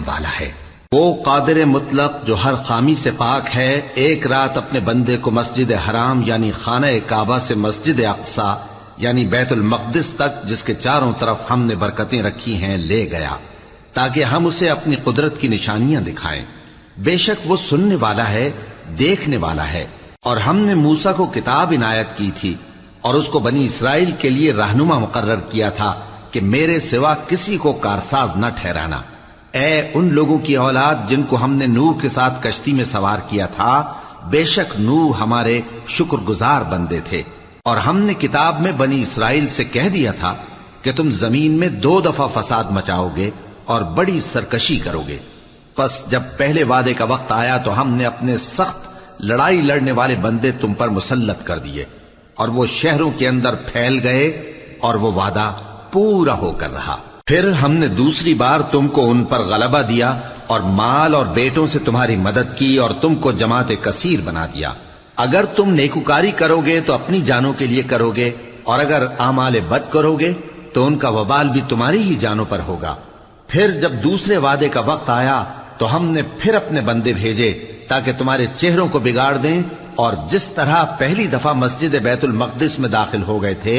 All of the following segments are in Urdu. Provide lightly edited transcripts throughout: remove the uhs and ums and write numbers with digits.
والا ہے۔ وہ قادر مطلق جو ہر خامی سے پاک ہے، ایک رات اپنے بندے کو مسجد حرام یعنی خانہ کعبہ سے مسجد اقصی یعنی بیت المقدس تک، جس کے چاروں طرف ہم نے برکتیں رکھی ہیں، لے گیا تاکہ ہم اسے اپنی قدرت کی نشانیاں دکھائیں۔ بے شک وہ سننے والا ہے، دیکھنے والا ہے۔ اور ہم نے موسیٰ کو کتاب عنایت کی تھی اور اس کو بنی اسرائیل کے لیے رہنما مقرر کیا تھا کہ میرے سوا کسی کو کارساز نہ ٹھہرانا۔ اے ان لوگوں کی اولاد جن کو ہم نے نوح کے ساتھ کشتی میں سوار کیا تھا، بے شک نوح ہمارے شکر گزار بندے تھے۔ اور ہم نے کتاب میں بنی اسرائیل سے کہہ دیا تھا کہ تم زمین میں 2 دفعہ فساد مچاؤ گے اور بڑی سرکشی کرو گے۔ پس جب پہلے وعدے کا وقت آیا تو ہم نے اپنے سخت لڑائی لڑنے والے بندے تم پر مسلط کر دیے، اور وہ شہروں کے اندر پھیل گئے، اور وہ وعدہ پورا ہو کر رہا۔ پھر ہم نے دوسری بار تم کو ان پر غلبہ دیا اور مال اور بیٹوں سے تمہاری مدد کی اور تم کو جماعت کثیر بنا دیا۔ اگر تم نیکوکاری کرو گے تو اپنی جانوں کے لیے کرو گے، اور اگر اعمال بد کرو گے تو ان کا وبال بھی تمہاری ہی جانوں پر ہوگا۔ پھر جب دوسرے وعدے کا وقت آیا تو ہم نے پھر اپنے بندے بھیجے تاکہ تمہارے چہروں کو بگاڑ دیں، اور جس طرح پہلی دفعہ مسجد بیت المقدس میں داخل ہو گئے تھے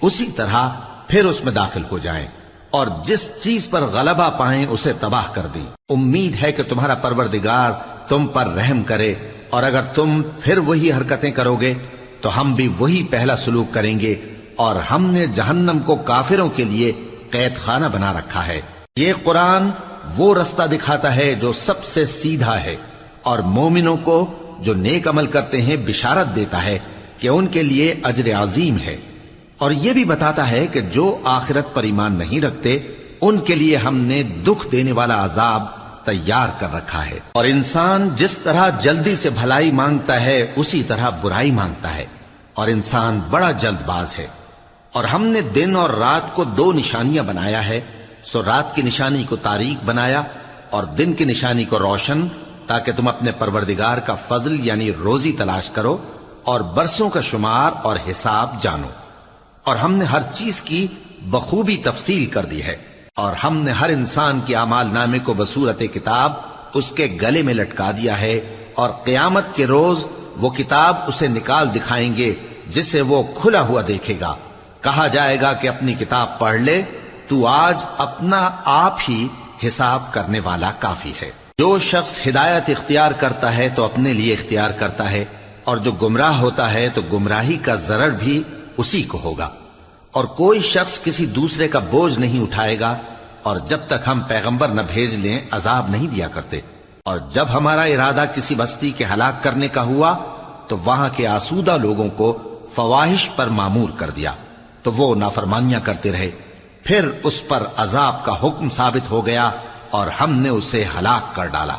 اسی طرح پھر اس میں داخل ہو جائیں، اور جس چیز پر غلبہ پائیں اسے تباہ کر دیں۔ امید ہے کہ تمہارا پروردگار تم پر رحم کرے، اور اگر تم پھر وہی حرکتیں کرو گے تو ہم بھی وہی پہلا سلوک کریں گے، اور ہم نے جہنم کو کافروں کے لیے قید خانہ بنا رکھا ہے۔ یہ قرآن وہ رستہ دکھاتا ہے جو سب سے سیدھا ہے، اور مومنوں کو جو نیک عمل کرتے ہیں بشارت دیتا ہے کہ ان کے لیے اجر عظیم ہے، اور یہ بھی بتاتا ہے کہ جو آخرت پر ایمان نہیں رکھتے ان کے لیے ہم نے دکھ دینے والا عذاب تیار کر رکھا ہے۔ اور انسان جس طرح جلدی سے بھلائی مانگتا ہے اسی طرح برائی مانگتا ہے، اور انسان بڑا جلد باز ہے۔ اور ہم نے دن اور رات کو 2 نشانیاں بنایا ہے، سو رات کی نشانی کو تاریک بنایا اور دن کی نشانی کو روشن، تاکہ تم اپنے پروردگار کا فضل یعنی روزی تلاش کرو اور برسوں کا شمار اور حساب جانو۔ اور ہم نے ہر چیز کی بخوبی تفصیل کر دی ہے، اور ہم نے ہر انسان کے اعمال نامے کو بصورت کتاب اس کے گلے میں لٹکا دیا ہے، اور قیامت کے روز وہ کتاب اسے نکال دکھائیں گے جسے وہ کھلا ہوا دیکھے گا۔ کہا جائے گا کہ اپنی کتاب پڑھ لے، تو آج اپنا آپ ہی حساب کرنے والا کافی ہے۔ جو شخص ہدایت اختیار کرتا ہے تو اپنے لیے اختیار کرتا ہے، اور جو گمراہ ہوتا ہے تو گمراہی کا ضرر بھی اسی کو ہوگا۔ اور کوئی شخص کسی دوسرے کا بوجھ نہیں اٹھائے گا، اور جب تک ہم پیغمبر نہ بھیج لیں عذاب نہیں دیا کرتے۔ اور جب ہمارا ارادہ کسی بستی کے ہلاک کرنے کا ہوا تو وہاں کے آسودہ لوگوں کو فواحش پر معمور کر دیا، تو وہ نافرمانیاں کرتے رہے۔ پھر اس پر عذاب کا حکم ثابت ہو گیا اور ہم نے اسے ہلاک کر ڈالا۔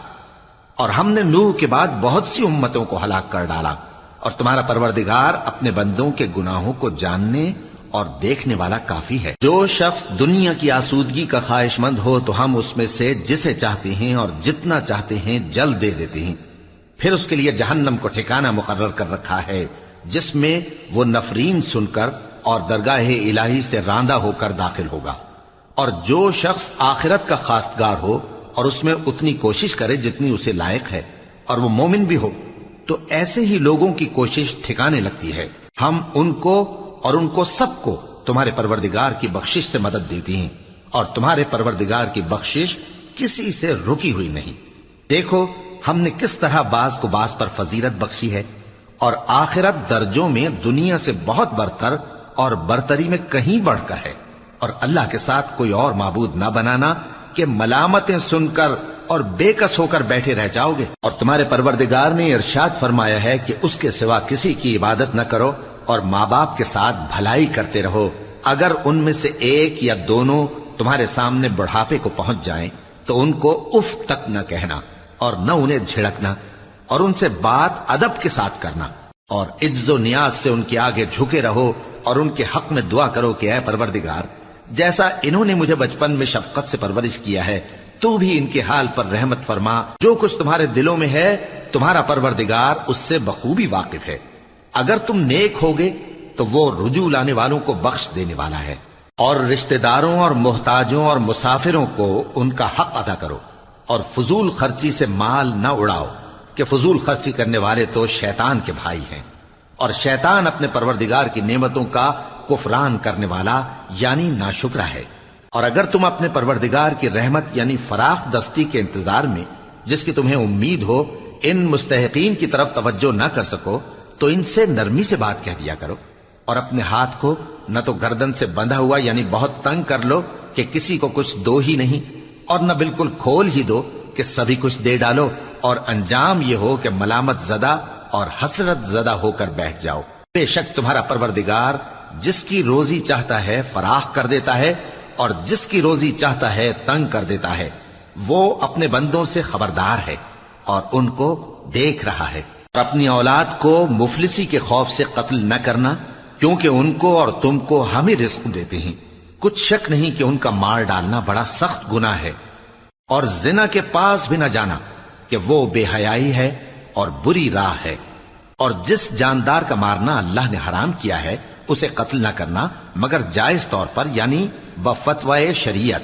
اور ہم نے نوح کے بعد بہت سی امتوں کو ہلاک کر ڈالا، اور تمہارا پروردگار اپنے بندوں کے گناہوں کو جاننے اور دیکھنے والا کافی ہے۔ جو شخص دنیا کی آسودگی کا خواہش مند ہو تو ہم اس میں سے جسے چاہتے ہیں اور جتنا چاہتے ہیں جلد دے دیتے ہیں۔ پھر اس کے لیے جہنم کو ٹھکانہ مقرر کر رکھا ہے، جس میں وہ نفرین سن کر اور درگاہ الہی سے راندہ ہو کر داخل ہوگا۔ اور جو شخص آخرت کا خواستگار ہو اور اس میں اتنی کوشش کرے جتنی اسے لائق ہے، اور وہ مومن بھی ہو، تو ایسے ہی لوگوں کی کوشش ٹھکانے لگتی ہے۔ ہم ان کو اور ان کو سب کو تمہارے پروردگار کی بخشش سے مدد دیتی ہیں، اور تمہارے پروردگار کی بخشش کسی سے رکی ہوئی نہیں۔ دیکھو ہم نے کس طرح بعض کو بعض پر فضیلت بخشی ہے، اور آخرت درجوں میں دنیا سے بہت برتر اور برتری میں کہیں بڑھ کر ہے۔ اور اللہ کے ساتھ کوئی اور معبود نہ بنانا کہ ملامتیں سن کر اور بے کس ہو کر بیٹھے رہ جاؤ گے۔ اور تمہارے پروردگار نے ارشاد فرمایا ہے کہ اس کے سوا کسی کی عبادت نہ کرو، اور ماں باپ کے ساتھ بھلائی کرتے رہو۔ اگر ان میں سے ایک یا دونوں تمہارے سامنے بڑھاپے کو پہنچ جائیں تو ان کو اف تک نہ کہنا، اور نہ انہیں جھڑکنا، اور ان سے بات ادب کے ساتھ کرنا، اور عجز و نیاز سے ان کے آگے جھکے رہو، اور ان کے حق میں دعا کرو کہ اے پروردگار، جیسا انہوں نے مجھے بچپن میں شفقت سے پرورش کیا ہے، تو بھی ان کے حال پر رحمت فرما۔ جو کچھ تمہارے دلوں میں ہے تمہارا پروردگار اس سے بخوبی واقف ہے۔ اگر تم نیک ہوگے تو وہ رجوع لانے والوں کو بخش دینے والا ہے۔ اور رشتہ داروں اور محتاجوں اور مسافروں کو ان کا حق ادا کرو، اور فضول خرچی سے مال نہ اڑاؤ کہ فضول خرچی کرنے والے تو شیطان کے بھائی ہیں، اور شیطان اپنے پروردگار کی نعمتوں کا کفران کرنے والا یعنی ناشکرا ہے۔ اور اگر تم اپنے پروردگار کی رحمت یعنی فراخ دستی کے انتظار میں جس کی تمہیں امید ہو ان مستحقین کی طرف توجہ نہ کر سکو تو ان سے نرمی سے بات کہہ دیا کرو، اور اپنے ہاتھ کو نہ تو گردن سے بندھا ہوا یعنی بہت تنگ کر لو کہ کسی کو کچھ دو ہی نہیں، اور نہ بالکل کھول ہی دو کہ سبھی کچھ دے ڈالو، اور انجام یہ ہو کہ ملامت زدہ اور حسرت زدہ ہو کر بیٹھ جاؤ۔ بے شک تمہارا پروردگار جس کی روزی چاہتا ہے فراخ کر دیتا ہے اور جس کی روزی چاہتا ہے تنگ کر دیتا ہے، وہ اپنے بندوں سے خبردار ہے اور ان کو دیکھ رہا ہے۔ اور اپنی اولاد کو مفلسی کے خوف سے قتل نہ کرنا، کیونکہ ان کو اور تم کو ہم ہی رزق دیتے ہیں، کچھ شک نہیں کہ ان کا مار ڈالنا بڑا سخت گناہ ہے۔ اور زنا کے پاس بھی نہ جانا کہ وہ بے حیائی ہے اور بری راہ ہے۔ اور جس جاندار کا مارنا اللہ نے حرام کیا ہے اسے قتل نہ کرنا مگر جائز طور پر یعنی بفتوائے شریعت۔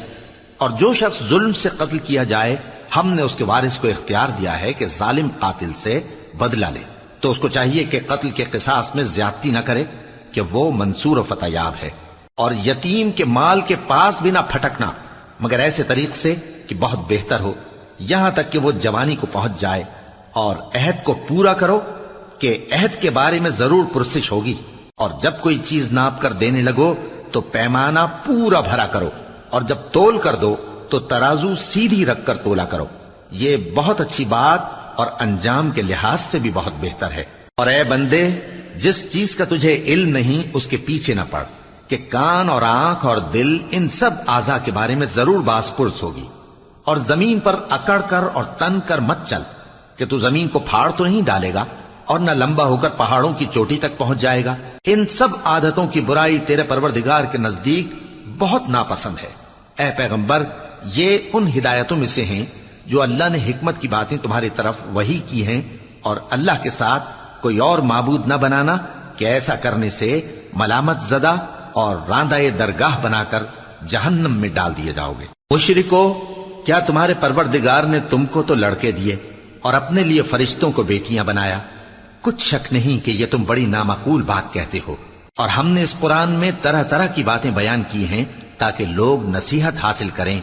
اور جو شخص ظلم سے قتل کیا جائے ہم نے اس کے وارث کو اختیار دیا ہے کہ ظالم قاتل سے بدلہ لے، تو اس کو چاہیے کہ قتل کے قصاص میں زیادتی نہ کرے کہ وہ منصور و فتح یاب ہے۔ اور یتیم کے مال کے پاس بھی نہ پھٹکنا مگر ایسے طریق سے کہ بہت بہتر ہو، یہاں تک کہ وہ جوانی کو پہنچ جائے۔ اور عہد کو پورا کرو کہ عہد کے بارے میں ضرور پرسش ہوگی، اور جب کوئی چیز ناپ کر دینے لگو تو پیمانہ پورا بھرا کرو، اور جب تول کر دو تو ترازو سیدھی رکھ کر تولا کرو، یہ بہت اچھی بات اور انجام کے لحاظ سے بھی بہت بہتر ہے۔ اور اے بندے، جس چیز کا تجھے علم نہیں اس کے پیچھے نہ پڑ کہ کان اور آنکھ اور دل ان سب اعضاء کے بارے میں ضرور باز پرس ہوگی۔ اور زمین پر اکڑ کر اور تن کر مت چل کہ تو زمین کو پھاڑ تو نہیں ڈالے گا اور نہ لمبا ہو کر پہاڑوں کی چوٹی تک پہنچ جائے گا۔ ان سب عادتوں کی برائی تیرے پروردگار کے نزدیک بہت ناپسند ہے۔ اے پیغمبر، یہ ان ہدایتوں میں سے ہیں جو اللہ نے حکمت کی باتیں تمہاری طرف وحی کی ہیں، اور اللہ کے ساتھ کوئی اور معبود نہ بنانا کہ ایسا کرنے سے ملامت زدہ اور راندہ درگاہ بنا کر جہنم میں ڈال دیے جاؤ گے۔ مشرکو، کیا تمہارے پروردگار نے تم کو تو لڑکے دیے اور اپنے لیے فرشتوں کو بیٹیاں بنایا؟ کچھ شک نہیں کہ یہ تم بڑی نامعقول بات کہتے ہو، اور ہم نے اس قرآن میں طرح طرح کی باتیں بیان کی ہیں تاکہ لوگ نصیحت حاصل کریں،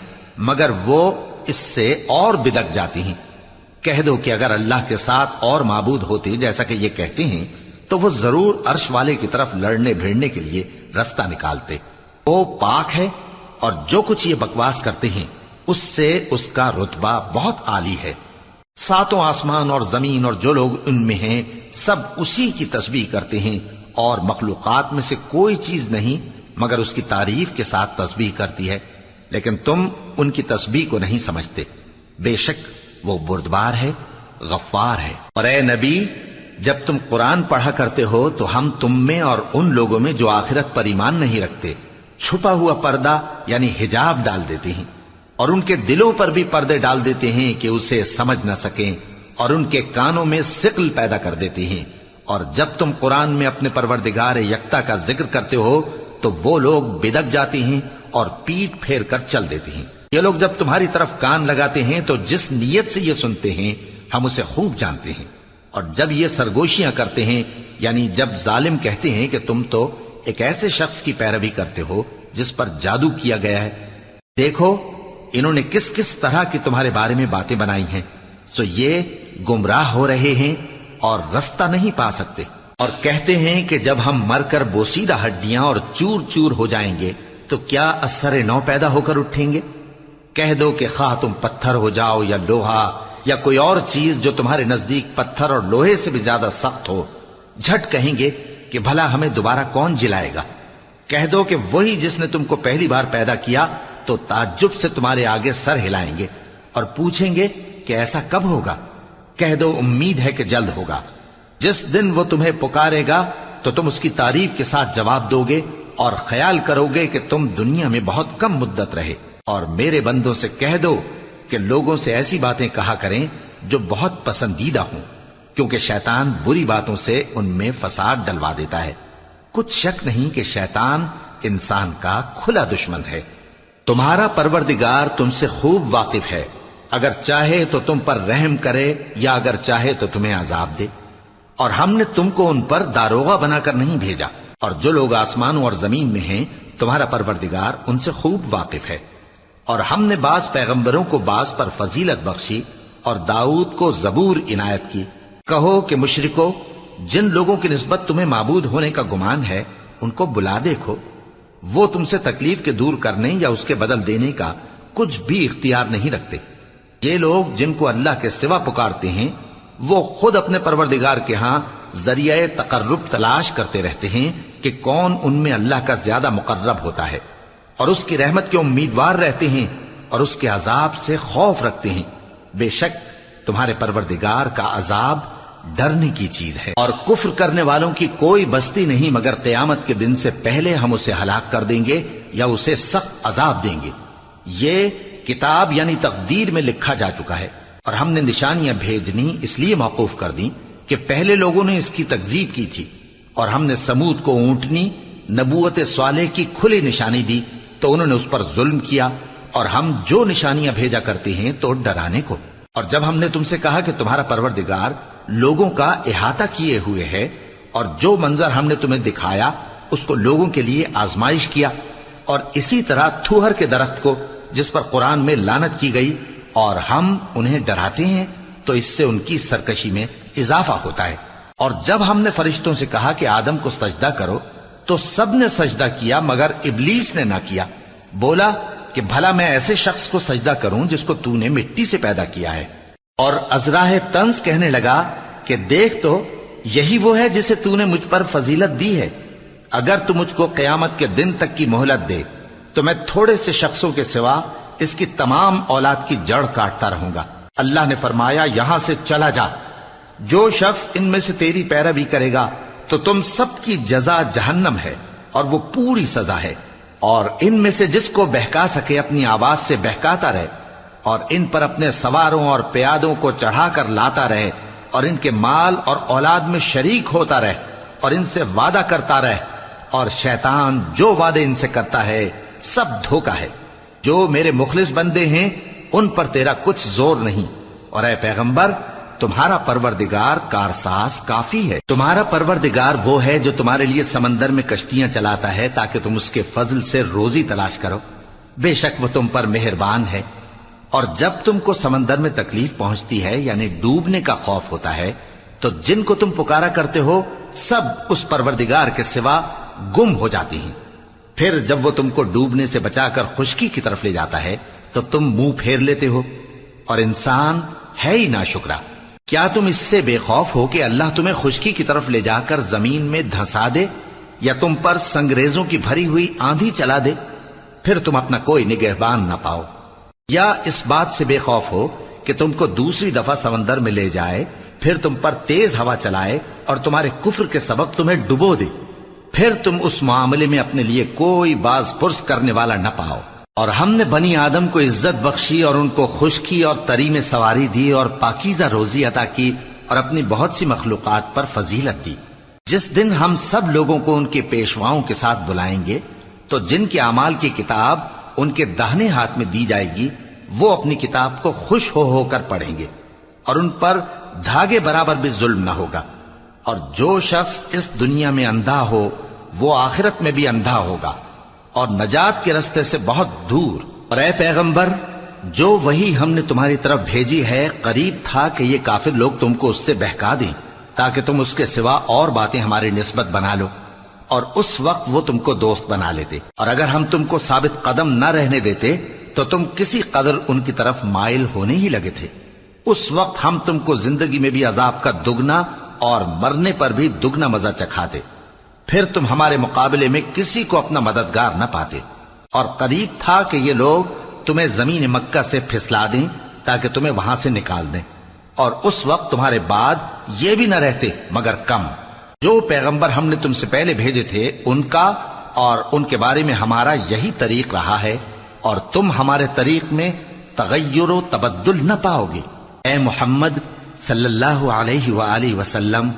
مگر وہ اس سے اور بدک جاتی ہیں۔ کہہ دو کہ اگر اللہ کے ساتھ اور معبود ہوتے جیسا کہ یہ کہتے ہیں تو وہ ضرور عرش والے کی طرف لڑنے بھیڑنے کے لیے رستہ نکالتے۔ وہ پاک ہے اور جو کچھ یہ بکواس کرتے ہیں اس سے اس کا رتبہ بہت عالی ہے۔ ساتوں آسمان اور زمین اور جو لوگ ان میں ہیں سب اسی کی تسبیح کرتے ہیں، اور مخلوقات میں سے کوئی چیز نہیں مگر اس کی تعریف کے ساتھ تسبیح کرتی ہے، لیکن تم ان کی تسبیح کو نہیں سمجھتے۔ بے شک وہ بردبار ہے، غفار ہے۔ اور اے نبی، جب تم قرآن پڑھا کرتے ہو تو ہم تم میں اور ان لوگوں میں جو آخرت پر ایمان نہیں رکھتے چھپا ہوا پردہ یعنی حجاب ڈال دیتے ہیں، اور ان کے دلوں پر بھی پردے ڈال دیتے ہیں کہ اسے سمجھ نہ سکیں، اور ان کے کانوں میں ثقل پیدا کر دیتے ہیں۔ اور جب تم قرآن میں اپنے پروردگار یکتا کا ذکر کرتے ہو تو وہ لوگ بدک جاتے ہیں اور پیٹ پھیر کر چل دیتے ہیں۔ یہ لوگ جب تمہاری طرف کان لگاتے ہیں تو جس نیت سے یہ سنتے ہیں ہم اسے خوب جانتے ہیں، اور جب یہ سرگوشیاں کرتے ہیں یعنی جب ظالم کہتے ہیں کہ تم تو ایک ایسے شخص کی پیروی کرتے ہو جس پر جادو کیا گیا ہے، دیکھو انہوں نے کس کس طرح کی تمہارے بارے میں باتیں بنائی ہیں، سو یہ گمراہ ہو رہے ہیں اور رستہ نہیں پا سکتے۔ اور کہتے ہیں کہ جب ہم مر کر بوسیدہ ہڈیاں اور چور چور ہو جائیں گے تو کیا اثر نو پیدا ہو کر اٹھیں گے؟ کہہ دو کہ خواہ تم پتھر ہو جاؤ یا لوہا یا کوئی اور چیز جو تمہارے نزدیک پتھر اور لوہے سے بھی زیادہ سخت ہو، جھٹ کہیں گے کہ بھلا ہمیں دوبارہ کون جلائے گا؟ کہہ دو کہ وہی جس نے تم کو پہلی بار پیدا کیا تو تعجب سے تمہارے آگے سر ہلائیں گے اور پوچھیں گے کہ ایسا کب ہوگا؟ کہہ دو امید ہے کہ جلد ہوگا۔ جس دن وہ تمہیں پکارے گا تو تم اس کی تعریف کے ساتھ جواب دو گے اور خیال کرو گے کہ تم دنیا میں بہت کم مدت رہے۔ اور میرے بندوں سے کہہ دو کہ لوگوں سے ایسی باتیں کہا کریں جو بہت پسندیدہ ہوں، کیونکہ شیطان بری باتوں سے ان میں فساد ڈلوا دیتا ہے۔ کچھ شک نہیں کہ شیطان انسان کا کھلا دشمن ہے۔ تمہارا پروردگار تم سے خوب واقف ہے، اگر چاہے تو تم پر رحم کرے یا اگر چاہے تو تمہیں عذاب دے، اور ہم نے تم کو ان پر داروغہ بنا کر نہیں بھیجا، اور جو لوگ آسمانوں اور زمین میں ہیں تمہارا پروردگار ان سے خوب واقف ہے۔ اور ہم نے بعض پیغمبروں کو بعض پر فضیلت بخشی اور داؤد کو زبور عنایت کی۔ کہو کہ مشرکو، جن لوگوں کی نسبت تمہیں معبود ہونے کا گمان ہے ان کو بلا دیکھو، وہ تم سے تکلیف کے دور کرنے یا اس کے بدل دینے کا کچھ بھی اختیار نہیں رکھتے۔ یہ لوگ جن کو اللہ کے سوا پکارتے ہیں وہ خود اپنے پروردگار کے ہاں ذریعہ تقرب تلاش کرتے رہتے ہیں کہ کون ان میں اللہ کا زیادہ مقرب ہوتا ہے، اور اس کی رحمت کے امیدوار رہتے ہیں اور اس کے عذاب سے خوف رکھتے ہیں۔ بے شک تمہارے پروردگار کا عذاب ڈرنے کی چیز ہے، اور کفر کرنے والوں کی کوئی بستی نہیں مگر قیامت کے دن سے پہلے ہم اسے ہلاک کر دیں گے یا اسے سخت عذاب دیں گے۔ یہ کتاب یعنی تقدیر میں لکھا جا چکا ہے، اور ہم نے نشانیاں بھیجنی اس لیے موقوف کر دیں کہ پہلے لوگوں نے اس کی تکذیب کی تھی، اور ہم نے سمود کو اونٹنی نبوت صالح کی کھلی نشانی دی تو انہوں نے اس پر ظلم کیا، اور ہم جو نشانیاں بھیجا کرتے ہیں تو ڈرانے کو۔ اور جب ہم نے تم سے کہا کہ تمہارا پروردگار لوگوں کا احاطہ کیے ہوئے ہے، اور جو منظر ہم نے تمہیں دکھایا اس کو لوگوں کے لیے آزمائش کیا، اور اسی طرح تھوہر کے درخت کو جس پر قرآن میں لعنت کی گئی، اور ہم انہیں ڈراتے ہیں تو اس سے ان کی سرکشی میں اضافہ ہوتا ہے۔ اور جب ہم نے فرشتوں سے کہا کہ آدم کو سجدہ کرو تو سب نے سجدہ کیا مگر ابلیس نے نہ کیا، بولا کہ بھلا میں ایسے شخص کو سجدہ کروں جس کو تو نے مٹی سے پیدا کیا ہے۔ اور ازراہ طنز کہنے لگا کہ دیکھ تو یہی وہ ہے جسے تو نے مجھ پر فضیلت دی ہے، اگر تو مجھ کو قیامت کے دن تک کی مہلت دے تو میں تھوڑے سے شخصوں کے سوا اس کی تمام اولاد کی جڑ کاٹتا رہوں گا۔ اللہ نے فرمایا یہاں سے چلا جا، جو شخص ان میں سے تیری پیروی کرے گا تو تم سب کی جزا جہنم ہے اور وہ پوری سزا ہے، اور ان میں سے جس کو بہکا سکے اپنی آواز سے بہکاتا رہے، اور ان پر اپنے سواروں اور پیادوں کو چڑھا کر لاتا رہے، اور ان کے مال اور اولاد میں شریک ہوتا رہے، اور ان سے وعدہ کرتا رہے، اور شیطان جو وعدے ان سے کرتا ہے سب دھوکہ ہے۔ جو میرے مخلص بندے ہیں ان پر تیرا کچھ زور نہیں، اور اے پیغمبر تمہارا پروردگار کارساز کافی ہے۔ تمہارا پروردگار وہ ہے جو تمہارے لیے سمندر میں کشتیاں چلاتا ہے تاکہ تم اس کے فضل سے روزی تلاش کرو، بے شک وہ تم پر مہربان ہے۔ اور جب تم کو سمندر میں تکلیف پہنچتی ہے یعنی ڈوبنے کا خوف ہوتا ہے تو جن کو تم پکارا کرتے ہو سب اس پروردگار کے سوا گم ہو جاتی ہیں۔ پھر جب وہ تم کو ڈوبنے سے بچا کر خشکی کی طرف لے جاتا ہے تو تم منہ پھیر لیتے ہو، اور انسان ہے ہی ناشکرا۔ کیا تم اس سے بے خوف ہو کہ اللہ تمہیں خشکی کی طرف لے جا کر زمین میں دھنسا دے یا تم پر سنگریزوں کی بھری ہوئی آندھی چلا دے، پھر تم اپنا کوئی نگہبان نہ پاؤ؟ یا اس بات سے بے خوف ہو کہ تم کو دوسری دفعہ سمندر میں لے جائے، پھر تم پر تیز ہوا چلائے اور تمہارے کفر کے سبب تمہیں ڈبو دے، پھر تم اس معاملے میں اپنے لیے کوئی باز پرس کرنے والا نہ پاؤ۔ اور ہم نے بنی آدم کو عزت بخشی اور ان کو خشکی اور تری میں سواری دی اور پاکیزہ روزی عطا کی اور اپنی بہت سی مخلوقات پر فضیلت دی۔ جس دن ہم سب لوگوں کو ان کے پیشواؤں کے ساتھ بلائیں گے تو جن کے اعمال کی کتاب ان کے داہنے ہاتھ میں دی جائے گی وہ اپنی کتاب کو خوش ہو ہو کر پڑھیں گے، اور ان پر دھاگے برابر بھی ظلم نہ ہوگا۔ اور جو شخص اس دنیا میں اندھا ہو وہ آخرت میں بھی اندھا ہوگا اور نجات کے راستے سے بہت دور۔ اور اے پیغمبر جو وہی ہم نے تمہاری طرف بھیجی ہے قریب تھا کہ یہ کافر لوگ تم کو اس سے بہکا دیں تاکہ تم اس کے سوا اور باتیں ہماری نسبت بنا لو، اور اس وقت وہ تم کو دوست بنا لیتے، اور اگر ہم تم کو ثابت قدم نہ رہنے دیتے تو تم کسی قدر ان کی طرف مائل ہونے ہی لگے تھے۔ اس وقت ہم تم کو زندگی میں بھی عذاب کا دگنا اور مرنے پر بھی دگنا مزہ چکھاتے، پھر تم ہمارے مقابلے میں کسی کو اپنا مددگار نہ پاتے۔ اور قریب تھا کہ یہ لوگ تمہیں زمین مکہ سے پھسلا دیں تاکہ تمہیں وہاں سے نکال دیں، اور اس وقت تمہارے بعد یہ بھی نہ رہتے مگر کم۔ جو پیغمبر ہم نے تم سے پہلے بھیجے تھے ان کا اور ان کے بارے میں ہمارا یہی طریق رہا ہے، اور تم ہمارے طریق میں تغیر و تبدل نہ پاؤ گے۔ اے محمد صلی اللہ علیہ وآلہ وسلم،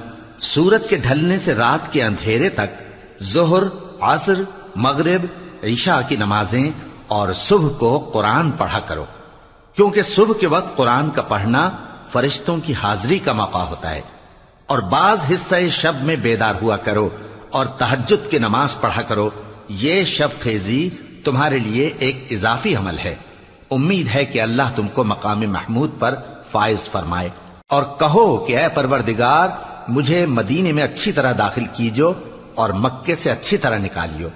سورج کے ڈھلنے سے رات کے اندھیرے تک ظہر، عصر، مغرب، عشاء کی نمازیں اور صبح کو قرآن پڑھا کرو، کیونکہ صبح کے وقت قرآن کا پڑھنا فرشتوں کی حاضری کا موقع ہوتا ہے، اور بعض حصہ شب میں بیدار ہوا کرو اور تہجد کی نماز پڑھا کرو، یہ شب خیزی تمہارے لیے ایک اضافی عمل ہے۔ امید ہے کہ اللہ تم کو مقام محمود پر فائز فرمائے۔ اور کہو کہ اے پروردگار، مجھے مدینے میں اچھی طرح داخل کیجو اور مکے سے اچھی طرح نکالیو،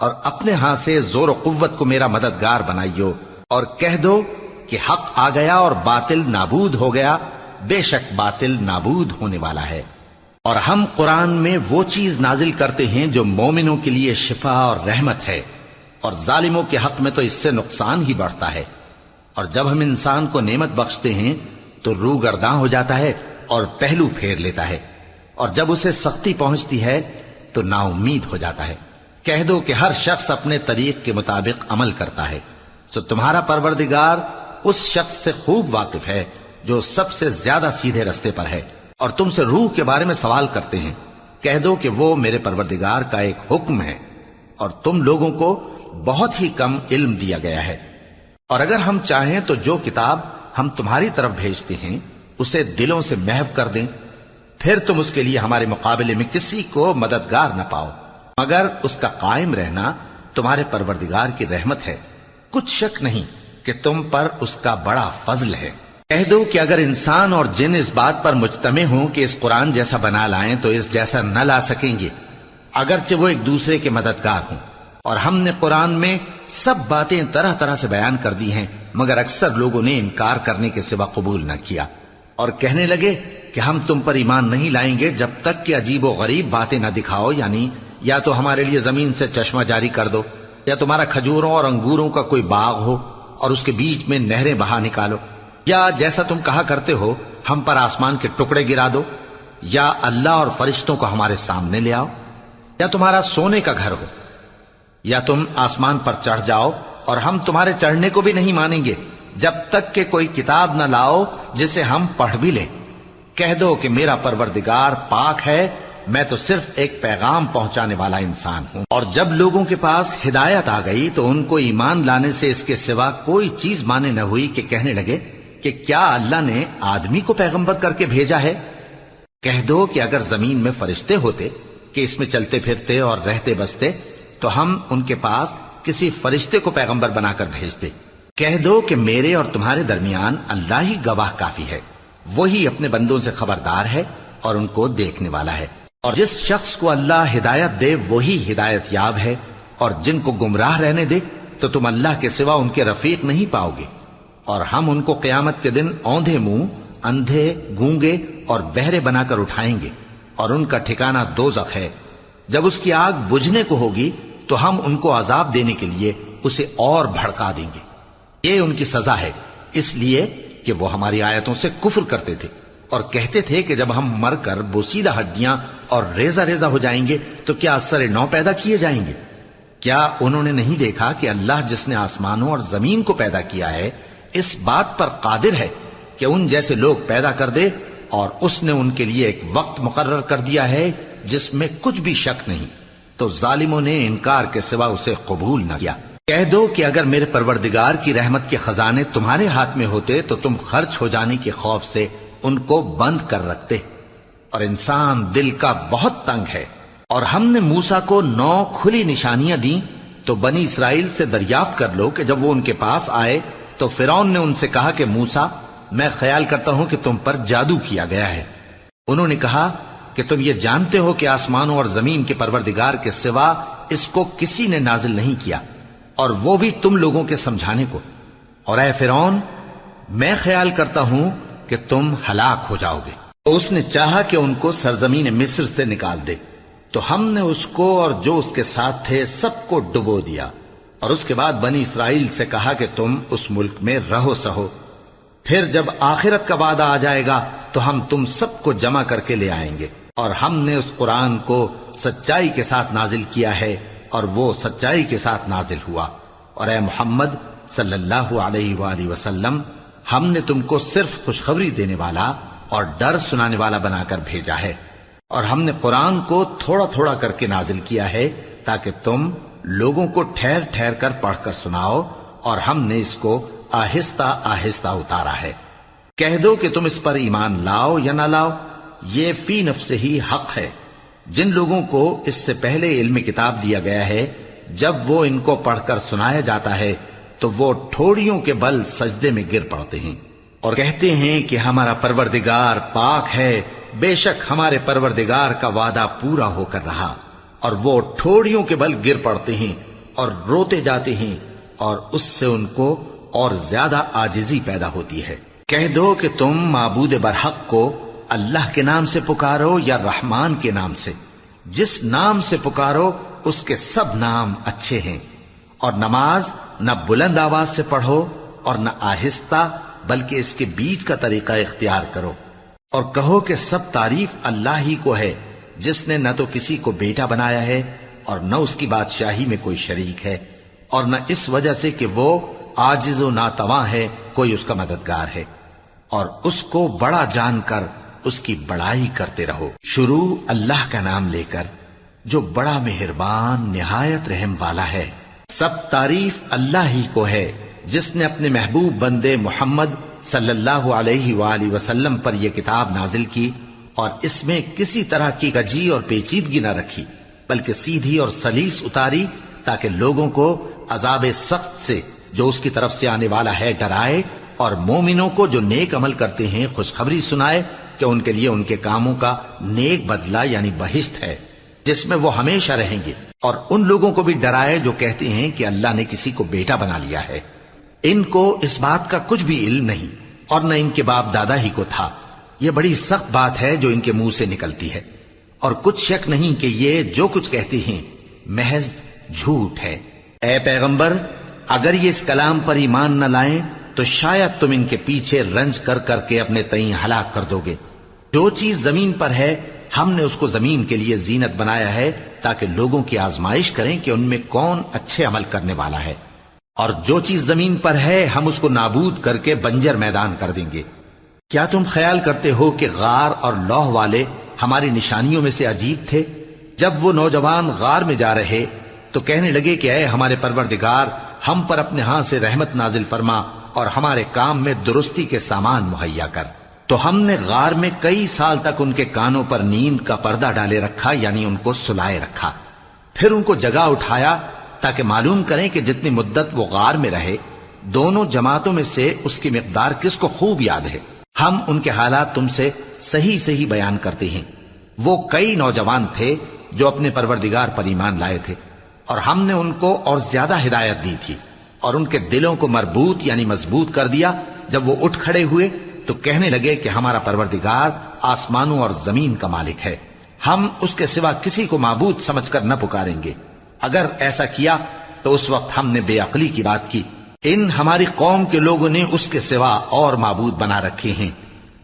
اور اپنے ہاں سے زور و قوت کو میرا مددگار بنائیو، اور کہہ دو کہ حق آ گیا اور باطل نابود ہو گیا، بے شک باطل نابود ہونے والا ہے۔ اور ہم قرآن میں وہ چیز نازل کرتے ہیں جو مومنوں کے لیے شفا اور رحمت ہے، اور ظالموں کے حق میں تو اس سے نقصان ہی بڑھتا ہے۔ اور جب ہم انسان کو نعمت بخشتے ہیں تو روح گرداں ہو جاتا ہے اور پہلو پھیر لیتا ہے، اور جب اسے سختی پہنچتی ہے تو نا امید ہو جاتا ہے۔ کہہ دو کہ ہر شخص اپنے طریق کے مطابق عمل کرتا ہے، سو تمہارا پروردگار اس شخص سے خوب واقف ہے جو سب سے زیادہ سیدھے رستے پر ہے۔ اور تم سے روح کے بارے میں سوال کرتے ہیں، کہہ دو کہ وہ میرے پروردگار کا ایک حکم ہے، اور تم لوگوں کو بہت ہی کم علم دیا گیا ہے۔ اور اگر ہم چاہیں تو جو کتاب ہم تمہاری طرف بھیجتے ہیں اسے دلوں سے محو کر دیں، پھر تم اس کے لیے ہمارے مقابلے میں کسی کو مددگار نہ پاؤ، مگر اس کا قائم رہنا تمہارے پروردگار کی رحمت ہے، کچھ شک نہیں کہ تم پر اس کا بڑا فضل ہے۔ کہہ دو کہ اگر انسان اور جن اس بات پر مجتمع ہوں کہ اس قرآن جیسا بنا لائیں تو اس جیسا نہ لا سکیں گے، اگرچہ وہ ایک دوسرے کے مددگار ہوں۔ اور ہم نے قرآن میں سب باتیں طرح طرح سے بیان کر دی ہیں، مگر اکثر لوگوں نے انکار کرنے کے سوا قبول نہ کیا، اور کہنے لگے کہ ہم تم پر ایمان نہیں لائیں گے جب تک کہ عجیب و غریب باتیں نہ دکھاؤ، یعنی یا تو ہمارے لیے زمین سے چشمہ جاری کر دو، یا تمہارا کھجوروں اور انگوروں کا کوئی باغ ہو اور اس کے بیچ میں نہریں بہا نکالو، یا جیسا تم کہا کرتے ہو ہم پر آسمان کے ٹکڑے گرا دو، یا اللہ اور فرشتوں کو ہمارے سامنے لے آؤ، یا تمہارا سونے کا گھر ہو، یا تم آسمان پر چڑھ جاؤ، اور ہم تمہارے چڑھنے کو بھی نہیں مانیں گے جب تک کہ کوئی کتاب نہ لاؤ جسے ہم پڑھ بھی لیں۔ کہہ دو کہ میرا پروردگار پاک ہے، میں تو صرف ایک پیغام پہنچانے والا انسان ہوں۔ اور جب لوگوں کے پاس ہدایت آ گئی تو ان کو ایمان لانے سے اس کے سوا کوئی چیز مانے نہ ہوئی کہ کہنے لگے کہ کیا اللہ نے آدمی کو پیغمبر کر کے بھیجا ہے؟ کہہ دو کہ اگر زمین میں فرشتے ہوتے کہ اس میں چلتے پھرتے اور رہتے بستے تو ہم ان کے پاس کسی فرشتے کو پیغمبر بنا کر بھیجتے۔ کہہ دو کہ میرے اور تمہارے درمیان اللہ ہی گواہ کافی ہے، وہی اپنے بندوں سے خبردار ہے اور ان کو دیکھنے والا ہے۔ اور جس شخص کو اللہ ہدایت دے وہی ہدایت یاب ہے، اور جن کو گمراہ رہنے دے تو تم اللہ کے سوا ان کے رفیق نہیں پاؤ گے۔ اور ہم ان کو قیامت کے دن اوندھے منہ، اندھے، گونگے اور بہرے بنا کر اٹھائیں گے، اور ان کا ٹھکانہ دوزخ ہے۔ جب اس کی آگ بجھنے کو ہوگی تو ہم ان کو عذاب دینے کے لیے اسے اور بھڑکا دیں گے۔ یہ ان کی سزا ہے، اس لیے کہ وہ ہماری آیتوں سے کفر کرتے تھے اور کہتے تھے کہ جب ہم مر کر بوسیدہ ہڈیاں اور ریزہ ریزہ ہو جائیں گے تو کیا اثر نو پیدا کیے جائیں گے؟ کیا انہوں نے نہیں دیکھا کہ اللہ جس نے آسمانوں اور زمین کو پیدا کیا ہے اس بات پر قادر ہے کہ ان جیسے لوگ پیدا کر دے، اور اس نے ان کے لیے ایک وقت مقرر کر دیا ہے جس میں کچھ بھی شک نہیں، تو ظالموں نے انکار کے سوا اسے قبول نہ کیا۔ کہہ دو کہ اگر میرے پروردگار کی رحمت کے خزانے تمہارے ہاتھ میں ہوتے تو تم خرچ ہو جانے کے خوف سے ان کو بند کر رکھتے، اور انسان دل کا بہت تنگ ہے۔ اور ہم نے موسیٰ کو 9 کھلی نشانیاں دیں تو بنی اسرائیل سے دریافت کر لو کہ جب وہ ان کے پاس آئے تو فرعون نے ان سے کہا کہ موسیٰ، میں خیال کرتا ہوں کہ تم پر جادو کیا گیا ہے۔ انہوں نے کہا کہ تم یہ جانتے ہو کہ آسمانوں اور زمین کے پروردگار کے سوا اس کو کسی نے نازل نہیں کیا، اور وہ بھی تم لوگوں کے سمجھانے کو۔ اور اے فرعون، میں خیال کرتا ہوں کہ تم ہلاک ہو جاؤ گے۔ تو اس نے چاہا کہ ان کو سرزمین مصر سے نکال دے، تو ہم نے اس کو اور جو اس کے ساتھ تھے سب کو ڈبو دیا، اور اس کے بعد بنی اسرائیل سے کہا کہ تم اس ملک میں رہو سہو، پھر جب آخرت کا وعدہ آ جائے گا تو ہم تم سب کو جمع کر کے لے آئیں گے۔ اور ہم نے اس قرآن کو سچائی کے ساتھ نازل کیا ہے، اور وہ سچائی کے ساتھ نازل ہوا۔ اور اے محمد صلی اللہ علیہ وآلہ وسلم، ہم نے تم کو صرف خوشخبری دینے والا اور ڈر سنانے والا بنا کر بھیجا ہے، اور ہم نے قرآن کو تھوڑا تھوڑا کر کے نازل کیا ہے تاکہ تم لوگوں کو ٹھہر ٹھہر کر پڑھ کر سناؤ، اور ہم نے اس کو آہستہ آہستہ اتارا ہے۔ کہہ دو کہ تم اس پر ایمان لاؤ یا نہ لاؤ، یہ فی نفس ہی حق ہے۔ جن لوگوں کو اس سے پہلے علم کتاب دیا گیا ہے، جب وہ ان کو پڑھ کر سنایا جاتا ہے تو وہ ٹھوڑیوں کے بل سجدے میں گر پڑتے ہیں اور کہتے ہیں کہ ہمارا پروردگار پاک ہے، بے شک ہمارے پروردگار کا وعدہ پورا ہو کر رہا، اور وہ ٹھوڑیوں کے بل گر پڑتے ہیں اور روتے جاتے ہیں، اور اس سے ان کو اور زیادہ عاجزی پیدا ہوتی ہے۔ کہہ دو کہ تم معبود برحق کو اللہ کے نام سے پکارو یا رحمان کے نام سے، جس نام سے پکارو اس کے سب نام اچھے ہیں، اور نماز نہ بلند آواز سے پڑھو اور نہ آہستہ، بلکہ اس کے بیچ کا طریقہ اختیار کرو، اور کہو کہ سب تعریف اللہ ہی کو ہے، جس نے نہ تو کسی کو بیٹا بنایا ہے اور نہ اس کی بادشاہی میں کوئی شریک ہے، اور نہ اس وجہ سے کہ وہ عاجز و ناتواں ہے کوئی اس کا مددگار ہے، اور اس کو بڑا جان کر اس کی بڑائی کرتے رہو۔ شروع اللہ کا نام لے کر جو بڑا مہربان نہایت رحم والا ہے۔ سب تعریف اللہ ہی کو ہے جس نے اپنے محبوب بندے محمد صلی اللہ علیہ وآلہ وسلم پر یہ کتاب نازل کی، اور اس میں کسی طرح کی کجی اور پیچیدگی نہ رکھی، بلکہ سیدھی اور سلیس اتاری، تاکہ لوگوں کو عذاب سخت سے جو اس کی طرف سے آنے والا ہے ڈرائے، اور مومنوں کو جو نیک عمل کرتے ہیں خوشخبری سنائے کہ ان کے لیے ان کے کاموں کا نیک بدلہ یعنی بہشت ہے، جس میں وہ ہمیشہ رہیں گے، اور ان لوگوں کو بھی ڈرائے جو کہتے ہیں کہ اللہ نے کسی کو بیٹا بنا لیا ہے۔ ان کو اس بات کا کچھ بھی علم نہیں، اور نہ ان کے باپ دادا ہی کو تھا۔ یہ بڑی سخت بات ہے جو ان کے منہ سے نکلتی ہے، اور کچھ شک نہیں کہ یہ جو کچھ کہتے ہیں محض جھوٹ ہے۔ اے پیغمبر، اگر یہ اس کلام پر ایمان نہ لائیں تو شاید تم ان کے پیچھے رنج کر کر کے اپنے تئیں ہلاک کر دو گے۔ جو چیز زمین پر ہے ہم نے اس کو زمین کے لیے زینت بنایا ہے، تاکہ لوگوں کی آزمائش کریں کہ ان میں کون اچھے عمل کرنے والا ہے، اور جو چیز زمین پر ہے ہم اس کو نابود کر کے بنجر میدان کر دیں گے۔ کیا تم خیال کرتے ہو کہ غار اور لوح والے ہماری نشانیوں میں سے عجیب تھے؟ جب وہ نوجوان غار میں جا رہے تو کہنے لگے کہ اے ہمارے پروردگار، ہم پر اپنے ہاں سے رحمت نازل فرما اور ہمارے کام میں درستی کے سامان مہیا کر۔ تو ہم نے غار میں کئی سال تک ان کے کانوں پر نیند کا پردہ ڈالے رکھا، یعنی ان کو سلائے رکھا، پھر ان کو جگا اٹھایا تاکہ معلوم کریں کہ جتنی مدت وہ غار میں رہے دونوں جماعتوں میں سے اس کی مقدار کس کو خوب یاد ہے۔ ہم ان کے حالات تم سے صحیح صحیح بیان کرتے ہیں۔ وہ کئی نوجوان تھے جو اپنے پروردگار پر ایمان لائے تھے، اور ہم نے ان کو اور زیادہ ہدایت دی تھی، اور ان کے دلوں کو مربوط یعنی مضبوط کر دیا۔ جب وہ اٹھ کھڑے ہوئے تو کہنے لگے کہ ہمارا پروردگار آسمانوں اور زمین کا مالک ہے، ہم اس کے سوا کسی کو معبود سمجھ کر نہ پکاریں گے۔ اگر ایسا کیا تو اس وقت ہم نے بے عقلی کی بات کی۔ ان ہماری قوم کے لوگوں نے اس کے سوا اور معبود بنا رکھے ہیں،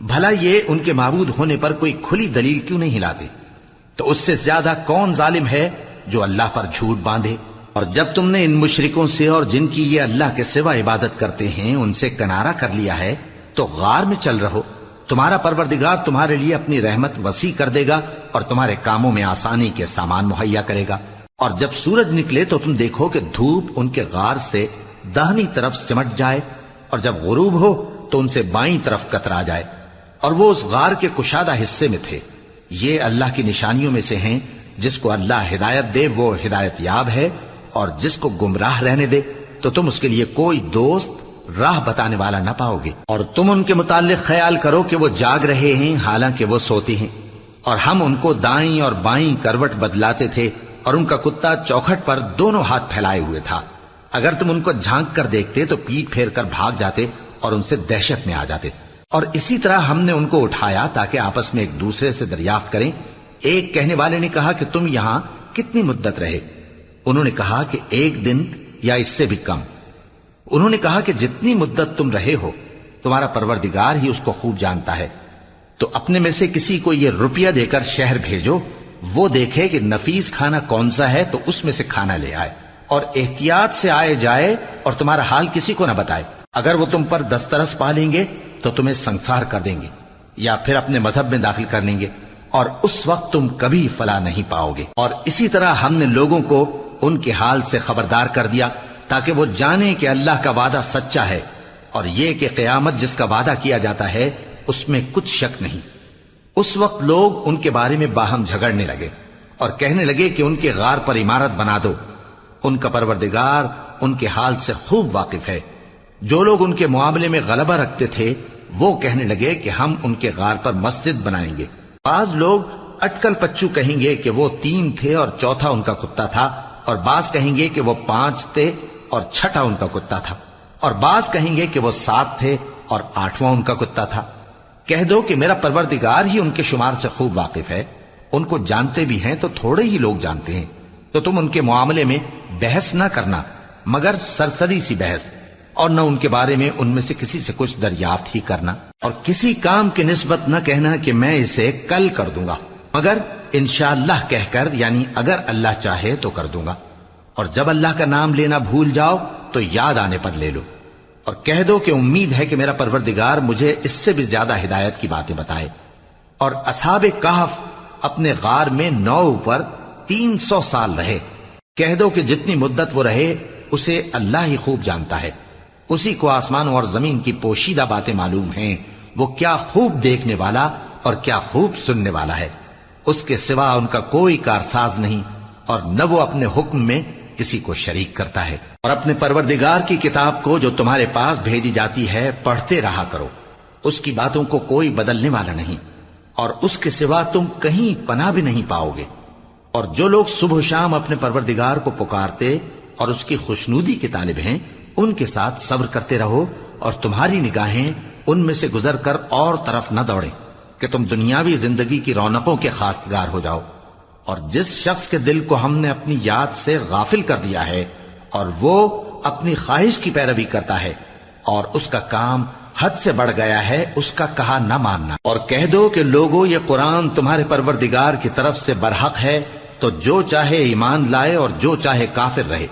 بھلا یہ ان کے معبود ہونے پر کوئی کھلی دلیل کیوں نہیں لاتے؟ تو اس سے زیادہ کون ظالم ہے جو اللہ پر جھوٹ باندھے؟ اور جب تم نے ان مشرکوں سے اور جن کی یہ اللہ کے سوا عبادت کرتے ہیں ان سے کنارہ کر لیا ہے تو غار میں چل رہو، تمہارا پروردگار تمہارے لیے اپنی رحمت وسیع کر دے گا اور تمہارے کاموں میں آسانی کے سامان مہیا کرے گا۔ اور جب سورج نکلے تو تم دیکھو کہ دھوپ ان کے غار سے داہنی طرف سمٹ جائے، اور جب غروب ہو تو ان سے بائیں طرف کترا جائے، اور وہ اس غار کے کشادہ حصے میں تھے۔ یہ اللہ کی نشانیوں میں سے ہیں، جس کو اللہ ہدایت دے وہ ہدایت یاب ہے، اور جس کو گمراہ رہنے دے تو تم اس کے لیے کوئی دوست راہ بتانے والا نہ پاؤ گے۔ اور تم ان کے متعلق خیال کرو کہ وہ جاگ رہے ہیں حالانکہ وہ سوتے ہیں، اور ہم ان کو دائیں اور بائیں کروٹ بدلاتے تھے، اور ان کا کتا چوکھٹ پر دونوں ہاتھ پھیلائے ہوئے تھا۔ اگر تم ان کو جھانک کر دیکھتے تو پیٹ پھیر کر بھاگ جاتے اور ان سے دہشت میں آ جاتے۔ اور اسی طرح ہم نے ان کو اٹھایا تاکہ آپس میں ایک دوسرے سے دریافت کریں۔ ایک کہنے والے نے کہا کہ تم یہاں کتنی مدت رہے؟ انہوں نے کہا کہ 1 دن یا اس سے بھی کم۔ انہوں نے کہا کہ جتنی مدت تم رہے ہو تمہارا پروردگار ہی اس کو خوب جانتا ہے، تو اپنے میں سے کسی کو یہ روپیہ دے کر شہر بھیجو، وہ دیکھے کہ نفیس کھانا کون سا ہے تو اس میں سے کھانا لے آئے، اور احتیاط سے آئے جائے اور تمہارا حال کسی کو نہ بتائے۔ اگر وہ تم پر دسترس پا لیں گے تو تمہیں سنسار کر دیں گے یا پھر اپنے مذہب میں داخل کر لیں گے، اور اس وقت تم کبھی فلاح نہیں پاؤ گے۔ اور اسی طرح ہم نے لوگوں کو ان کے حال سے خبردار کر دیا تاکہ وہ جانیں کہ اللہ کا وعدہ سچا ہے، اور یہ کہ قیامت جس کا وعدہ کیا جاتا ہے اس میں کچھ شک نہیں۔ اس وقت لوگ ان کے بارے میں باہم جھگڑنے لگے اور کہنے لگے کہ ان کے غار پر عمارت بنا دو۔ ان کا پروردگار ان کے حال سے خوب واقف ہے۔ جو لوگ ان کے معاملے میں غلبہ رکھتے تھے وہ کہنے لگے کہ ہم ان کے غار پر مسجد بنائیں گے۔ بعض لوگ اٹکل پچو کہیں گے کہ وہ 3 تھے اور چوتھا ان کا کتا تھا، اور بعض کہیں گے کہ وہ 5 تھے اور چھٹا ان کا کتا تھا، اور بعض کہیں گے کہ وہ 7 تھے اور 8واں ان کا کتا تھا۔ کہہ دو کہ میرا پروردگار ہی ان کے شمار سے خوب واقف ہے۔ ان کو جانتے بھی ہیں تو تھوڑے ہی لوگ جانتے ہیں، تو تم ان کے معاملے میں بحث نہ کرنا مگر سرسری سی بحث، اور نہ ان کے بارے میں ان میں سے کسی سے کچھ دریافت ہی کرنا، اور کسی کام کی نسبت نہ کہنا کہ میں اسے کل کر دوں گا، مگر انشاءاللہ کہہ کر، یعنی اگر اللہ چاہے تو کر دوں گا۔ اور جب اللہ کا نام لینا بھول جاؤ تو یاد آنے پر لے لو، اور کہہ دو کہ امید ہے کہ میرا پروردگار مجھے اس سے بھی زیادہ ہدایت کی باتیں بتائے۔ اور اصحاب کہف اپنے غار میں 9 پر 300 سال رہے۔ کہہ دو کہ جتنی مدت وہ رہے اسے اللہ ہی خوب جانتا ہے۔ اسی کو آسمانوں اور زمین کی پوشیدہ باتیں معلوم ہیں، وہ کیا خوب دیکھنے والا اور کیا خوب سننے والا ہے۔ اس کے سوا ان کا کوئی کارساز نہیں، اور نہ وہ اپنے حکم میں کسی کو شریک کرتا ہے۔ اور اپنے پروردگار کی کتاب کو جو تمہارے پاس بھیجی جاتی ہے پڑھتے رہا کرو، اس کی باتوں کو کوئی بدلنے والا نہیں، اور اس کے سوا تم کہیں پناہ بھی نہیں پاؤ گے۔ اور جو لوگ صبح و شام اپنے پروردگار کو پکارتے اور اس کی خوشنودی کے طالب ہیں، ان کے ساتھ صبر کرتے رہو، اور تمہاری نگاہیں ان میں سے گزر کر اور طرف نہ دوڑیں کہ تم دنیاوی زندگی کی رونقوں کے خواستگار ہو جاؤ۔ اور جس شخص کے دل کو ہم نے اپنی یاد سے غافل کر دیا ہے اور وہ اپنی خواہش کی پیروی کرتا ہے اور اس کا کام حد سے بڑھ گیا ہے، اس کا کہا نہ ماننا۔ اور کہہ دو کہ لوگوں، یہ قرآن تمہارے پروردگار کی طرف سے برحق ہے، تو جو چاہے ایمان لائے اور جو چاہے کافر رہے۔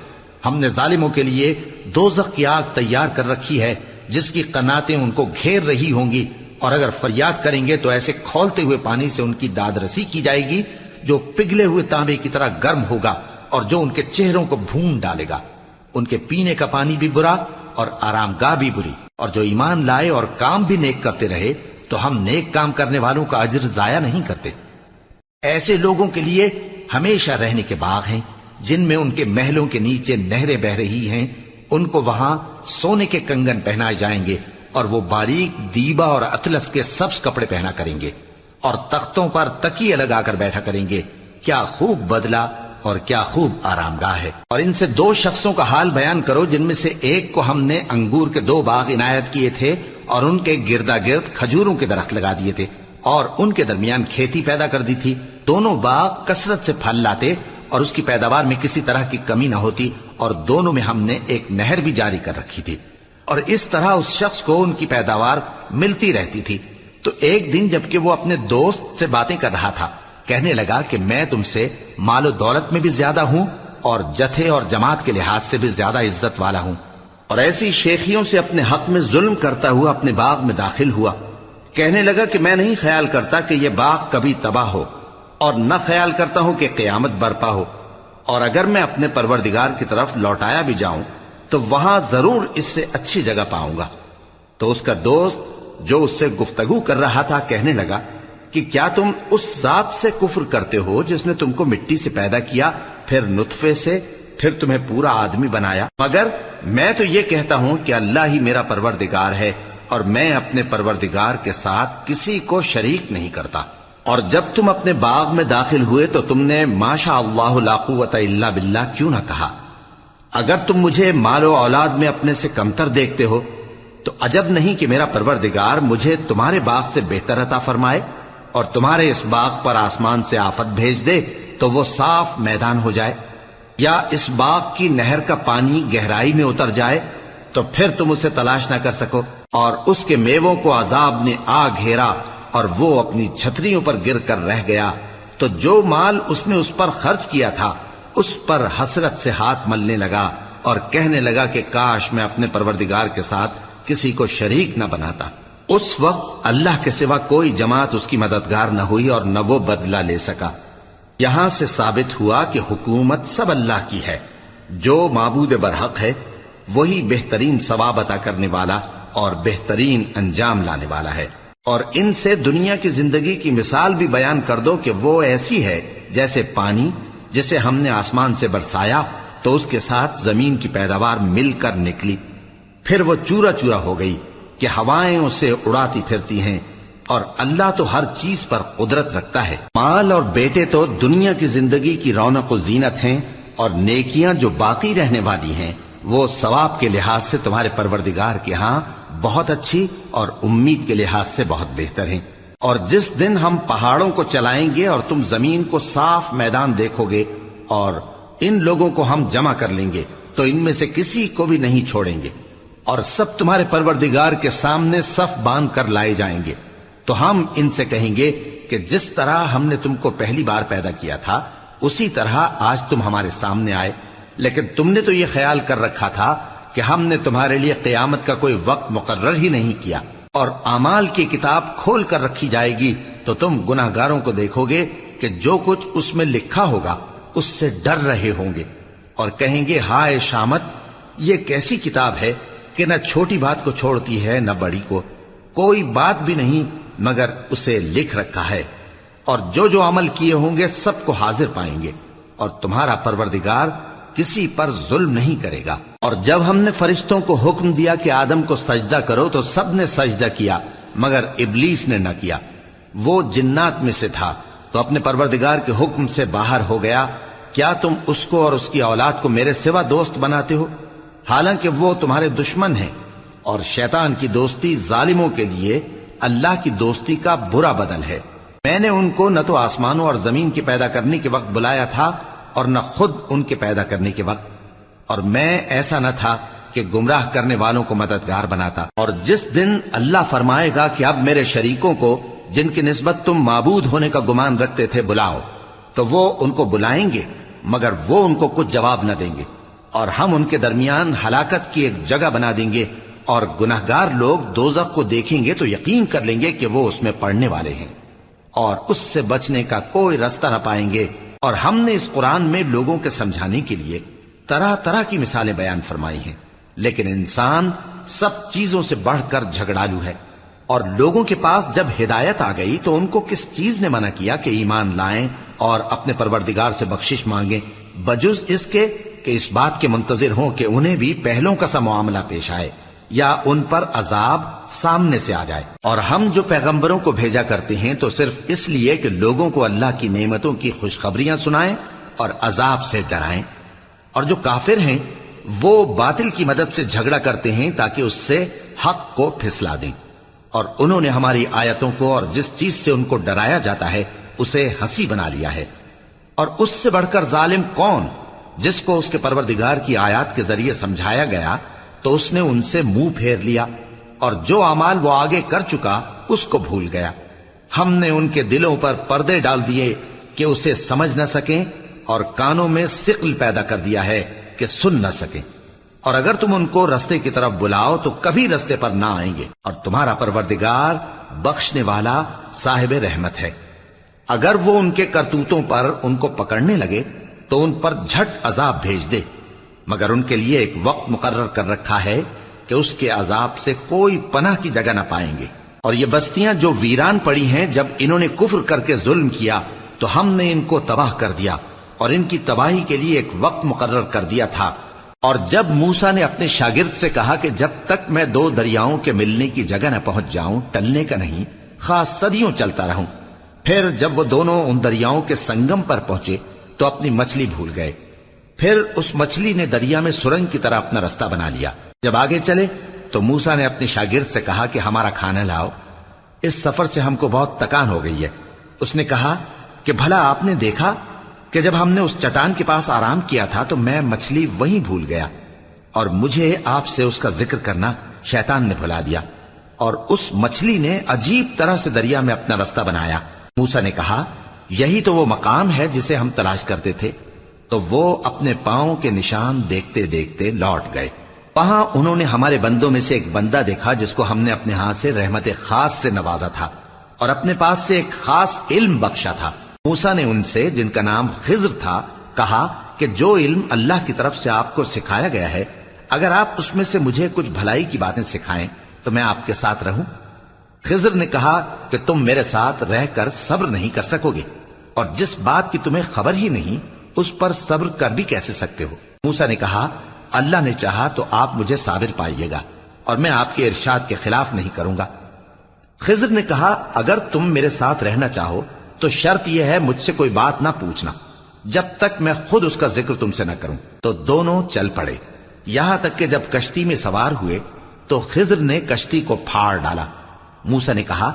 ہم نے ظالموں کے لیے دوزخ کی آگ تیار کر رکھی ہے جس کی قناتیں ان کو گھیر رہی ہوں گی، اور اگر فریاد کریں گے تو ایسے کھولتے ہوئے پانی سے ان کی داد رسی کی جائے گی جو پگھلے ہوئے تانبے کی طرح گرم ہوگا، اور جو ان کے چہروں کو بھون ڈالے گا۔ ان کے پینے کا پانی بھی برا اور آرام گاہ بھی بری۔ اور جو ایمان لائے اور کام بھی نیک کرتے رہے تو ہم نیک کام کرنے والوں کا اجر ضائع نہیں کرتے۔ ایسے لوگوں کے لیے ہمیشہ رہنے کے باغ ہیں جن میں ان کے محلوں کے نیچے نہریں بہ رہی ہیں، ان کو وہاں سونے کے کنگن پہنائے جائیں گے، اور وہ باریک دیبا اور اطلس کے سبز کپڑے پہنا کریں گے، اور تختوں پر تکیے لگا کر بیٹھا کریں گے۔ کیا خوب بدلہ اور کیا خوب آرام گاہ ہے۔ اور ان سے 2 شخصوں کا حال بیان کرو جن میں سے ایک کو ہم نے انگور کے 2 باغ عنایت کیے تھے اور ان کے گردا گرد کھجوروں کے درخت لگا دیے تھے، اور ان کے درمیان کھیتی پیدا کر دی تھی۔ دونوں باغ کثرت سے پھل لاتے اور اس کی پیداوار میں کسی طرح کی کمی نہ ہوتی، اور دونوں میں ہم نے ایک نہر بھی جاری کر رکھی تھی، اور اس طرح اس شخص کو ان کی پیداوار ملتی رہتی تھی۔ تو ایک دن جبکہ وہ اپنے دوست سے باتیں کر رہا تھا، کہنے لگا کہ میں تم سے مال و دولت میں بھی زیادہ ہوں اور جتھے اور جماعت کے لحاظ سے بھی زیادہ عزت والا ہوں، اور ایسی شیخیوں سے اپنے حق میں ظلم کرتا ہوا اپنے باغ میں داخل ہوا۔ کہنے لگا کہ میں نہیں خیال کرتا کہ یہ باغ کبھی تباہ ہو، اور نہ خیال کرتا ہوں کہ قیامت برپا ہو، اور اگر میں اپنے پروردگار کی طرف لوٹایا بھی جاؤں تو وہاں ضرور اس سے اچھی جگہ پاؤں گا۔ تو اس کا دوست جو اس سے گفتگو کر رہا تھا کہنے لگا کہ کیا تم اس ذات سے کفر کرتے ہو جس نے تم کو مٹی سے پیدا کیا، پھر نطفے سے، پھر تمہیں پورا آدمی بنایا؟ مگر میں تو یہ کہتا ہوں کہ اللہ ہی میرا پروردگار ہے، اور میں اپنے پروردگار کے ساتھ کسی کو شریک نہیں کرتا۔ اور جب تم اپنے باغ میں داخل ہوئے تو تم نے ما شاء اللہ لا قوت الا باللہ کیوں نہ کہا؟ اگر تم مجھے مال و اولاد میں اپنے سے کمتر دیکھتے ہو تو عجب نہیں کہ میرا پروردگار مجھے تمہارے باغ سے بہتر عطا فرمائے، اور تمہارے اس باغ پر آسمان سے آفت بھیج دے تو وہ صاف میدان ہو جائے، یا اس باغ کی نہر کا پانی گہرائی میں اتر جائے تو پھر تم اسے تلاش نہ کر سکو، اور اس کے میووں کو عذاب نے آ گھیرا اور وہ اپنی چھتریوں پر گر کر رہ گیا، تو جو مال اس نے اس پر خرچ کیا تھا اس پر حسرت سے ہاتھ ملنے لگا اور کہنے لگا کہ کاش میں اپنے پروردگار کے ساتھ کسی کو شریک نہ بناتا۔ اس وقت اللہ کے سوا کوئی جماعت اس کی مددگار نہ ہوئی اور نہ وہ بدلہ لے سکا۔ یہاں سے ثابت ہوا کہ حکومت سب اللہ کی ہے، جو معبود برحق ہے وہی بہترین ثواب عطا کرنے والا اور بہترین انجام لانے والا ہے۔ اور ان سے دنیا کی زندگی کی مثال بھی بیان کر دو کہ وہ ایسی ہے جیسے پانی جسے ہم نے آسمان سے برسایا تو اس کے ساتھ زمین کی پیداوار مل کر نکلی، پھر وہ چورا چورا ہو گئی کہ ہوائیں اسے اڑاتی پھرتی ہیں، اور اللہ تو ہر چیز پر قدرت رکھتا ہے۔ مال اور بیٹے تو دنیا کی زندگی کی رونق و زینت ہیں، اور نیکیاں جو باقی رہنے والی ہیں وہ ثواب کے لحاظ سے تمہارے پروردگار کے ہاں بہت اچھی اور امید کے لحاظ سے بہت بہتر ہیں۔ اور جس دن ہم پہاڑوں کو چلائیں گے اور تم زمین کو صاف میدان دیکھو گے، اور ان لوگوں کو ہم جمع کر لیں گے تو ان میں سے کسی کو بھی نہیں چھوڑیں گے، اور سب تمہارے پروردگار کے سامنے صف باندھ کر لائے جائیں گے، تو ہم ان سے کہیں گے کہ جس طرح ہم نے تم کو پہلی بار پیدا کیا تھا اسی طرح آج تم ہمارے سامنے آئے، لیکن تم نے تو یہ خیال کر رکھا تھا کہ ہم نے تمہارے لیے قیامت کا کوئی وقت مقرر ہی نہیں کیا، اور اعمال کی کتاب کھول کر رکھی جائے گی تو تم گناہگاروں کو دیکھو گے کہ جو کچھ اس میں لکھا ہوگا اس سے ڈر رہے ہوں گے، اور کہیں گے ہائے شامت، یہ کیسی کتاب ہے کہ نہ چھوٹی بات کو چھوڑتی ہے نہ بڑی کو، کوئی بات بھی نہیں مگر اسے لکھ رکھا ہے، اور جو عمل کیے ہوں گے سب کو حاضر پائیں گے، اور تمہارا پروردگار کسی پر ظلم نہیں کرے گا۔ اور جب ہم نے فرشتوں کو حکم دیا کہ آدم کو سجدہ کرو تو سب نے سجدہ کیا مگر ابلیس نے نہ کیا، وہ جنات میں سے تھا تو اپنے پروردگار کے حکم سے باہر ہو گیا۔ کیا تم اس کو اور اس کی اولاد کو میرے سوا دوست بناتے ہو، حالانکہ وہ تمہارے دشمن ہیں، اور شیطان کی دوستی ظالموں کے لیے اللہ کی دوستی کا برا بدل ہے۔ میں نے ان کو نہ تو آسمانوں اور زمین کے پیدا کرنے کے وقت بلایا تھا اور نہ خود ان کے پیدا کرنے کے وقت، اور میں ایسا نہ تھا کہ گمراہ کرنے والوں کو مددگار بناتا۔ اور جس دن اللہ فرمائے گا کہ اب میرے شریکوں کو جن کی نسبت تم معبود ہونے کا گمان رکھتے تھے بلاؤ، تو وہ ان کو بلائیں گے مگر وہ ان کو کچھ جواب نہ دیں گے، اور ہم ان کے درمیان ہلاکت کی ایک جگہ بنا دیں گے، اور گناہگار لوگ دوزخ کو دیکھیں گے تو یقین کر لیں گے کہ وہ اس میں پڑنے والے ہیں، اور اس سے بچنے کا کوئی راستہ نہ پائیں گے۔ اور ہم نے اس قرآن میں لوگوں کے سمجھانے کے لیے طرح طرح کی مثالیں بیان فرمائی ہیں، لیکن انسان سب چیزوں سے بڑھ کر جھگڑالو ہے، اور لوگوں کے پاس جب ہدایت آ گئی تو ان کو کس چیز نے منع کیا کہ ایمان لائیں اور اپنے پروردگار سے بخشش مانگیں، بجز اس کے کہ اس بات کے منتظر ہوں کہ انہیں بھی پہلوں کا سا معاملہ پیش آئے یا ان پر عذاب سامنے سے آ جائے۔ اور ہم جو پیغمبروں کو بھیجا کرتے ہیں تو صرف اس لیے کہ لوگوں کو اللہ کی نعمتوں کی خوشخبریاں سنائیں اور عذاب سے ڈرائیں، اور جو کافر ہیں وہ باطل کی مدد سے جھگڑا کرتے ہیں تاکہ اس سے حق کو پھسلا دیں، اور انہوں نے ہماری آیتوں کو اور جس چیز سے ان کو ڈرایا جاتا ہے اسے ہنسی بنا لیا ہے۔ اور اس سے بڑھ کر ظالم کون، جس کو اس کے پروردگار کی آیات کے ذریعے سمجھایا گیا تو اس نے ان سے منہ پھیر لیا، اور جو اعمال وہ آگے کر چکا اس کو بھول گیا۔ ہم نے ان کے دلوں پر پردے ڈال دیے کہ اسے سمجھ نہ سکیں، اور کانوں میں ثقل پیدا کر دیا ہے کہ سن نہ سکیں، اور اگر تم ان کو رستے کی طرف بلاؤ تو کبھی رستے پر نہ آئیں گے، اور تمہارا پروردگار بخشنے والا صاحب رحمت ہے۔ اگر وہ ان کے کرتوتوں پر ان کو پکڑنے لگے تو ان پر جھٹ عذاب بھیج دے، مگر ان کے لیے ایک وقت مقرر کر رکھا ہے کہ اس کے عذاب سے کوئی پناہ کی جگہ نہ پائیں گے۔ اور یہ بستیاں جو ویران پڑی ہیں، جب انہوں نے کفر کر کے ظلم کیا تو ہم نے ان کو تباہ کر دیا، اور ان کی تباہی کے لیے ایک وقت مقرر کر دیا تھا۔ اور جب موسیٰ نے اپنے شاگرد سے کہا کہ جب تک میں دو دریاؤں کے ملنے کی جگہ نہ پہنچ جاؤں ٹلنے کا نہیں، خاص صدیوں چلتا رہوں، پھر جب وہ دونوں ان دریاؤں کے سنگم پر پہنچے تو اپنی مچھلی بھول گئے، پھر اس مچھلی نے دریا میں سرنگ کی طرح اپنا راستہ بنا لیا۔ جب آگے چلے تو موسیٰ نے اپنے شاگرد سے کہا کہ ہمارا کھانا لاؤ، اس سفر سے ہم کو بہت تکان ہو گئی ہے۔ اس نے کہا کہ بھلا آپ نے دیکھا کہ جب ہم نے اس چٹان کے پاس آرام کیا تھا تو میں مچھلی وہیں بھول گیا، اور مجھے آپ سے اس کا ذکر کرنا شیطان نے بھلا دیا، اور اس مچھلی نے عجیب طرح سے دریا میں اپنا راستہ بنایا۔ موسیٰ نے کہا یہی تو وہ مقام ہے جسے ہم تلاش کرتے تھے، تو وہ اپنے پاؤں کے نشان دیکھتے دیکھتے لوٹ گئے۔ وہاں انہوں نے ہمارے بندوں میں سے ایک بندہ دیکھا جس کو ہم نے اپنے ہاتھ سے رحمت خاص سے نوازا تھا، اور اپنے پاس سے ایک خاص علم بخشا تھا۔ موسیٰ نے ان سے، جن کا نام خضر تھا، کہا کہ جو علم اللہ کی طرف سے آپ کو سکھایا گیا ہے، اگر آپ اس میں سے مجھے کچھ بھلائی کی باتیں سکھائیں تو میں آپ کے ساتھ رہوں؟ خضر نے کہا کہ تم میرے ساتھ رہ کر صبر نہیں کر سکو گے، اور جس بات کی تمہیں خبر ہی نہیں اس پر صبر کر بھی کیسے سکتے ہو؟ موسیٰ نے کہا اللہ نے چاہا تو آپ مجھے صابر پائیے گا، اور میں آپ کے ارشاد کے خلاف نہیں کروں گا۔ خضر نے کہا اگر تم میرے ساتھ رہنا چاہو تو شرط یہ ہے مجھ سے کوئی بات نہ پوچھنا جب تک میں خود اس کا ذکر تم سے نہ کروں۔ تو دونوں چل پڑے، یہاں تک کہ جب کشتی میں سوار ہوئے تو خضر نے کشتی کو پھاڑ ڈالا۔ موسیٰ نے کہا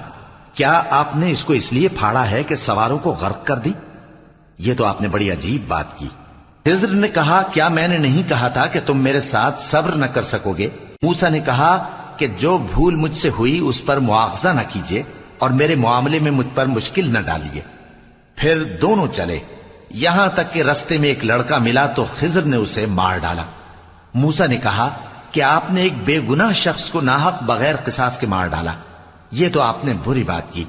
کیا آپ نے اس کو اس لیے پھاڑا ہے کہ سواروں کو غرق کر دی؟ یہ تو آپ نے بڑی عجیب بات کی۔ خضر نے کہا کیا میں نے نہیں کہا تھا کہ تم میرے ساتھ صبر نہ کر سکو گے؟ موسیٰ نے کہا کہ جو بھول مجھ سے ہوئی اس پر مواخذہ نہ کیجیے اور میرے معاملے میں مجھ پر مشکل نہ ڈالیے۔ پھر دونوں چلے، یہاں تک کہ رستے میں ایک لڑکا ملا تو خضر نے اسے مار ڈالا۔ موسیٰ نے کہا کہ آپ نے ایک بے گناہ شخص کو ناحق بغیر قصاص کے مار ڈالا، یہ تو آپ نے بری بات کی۔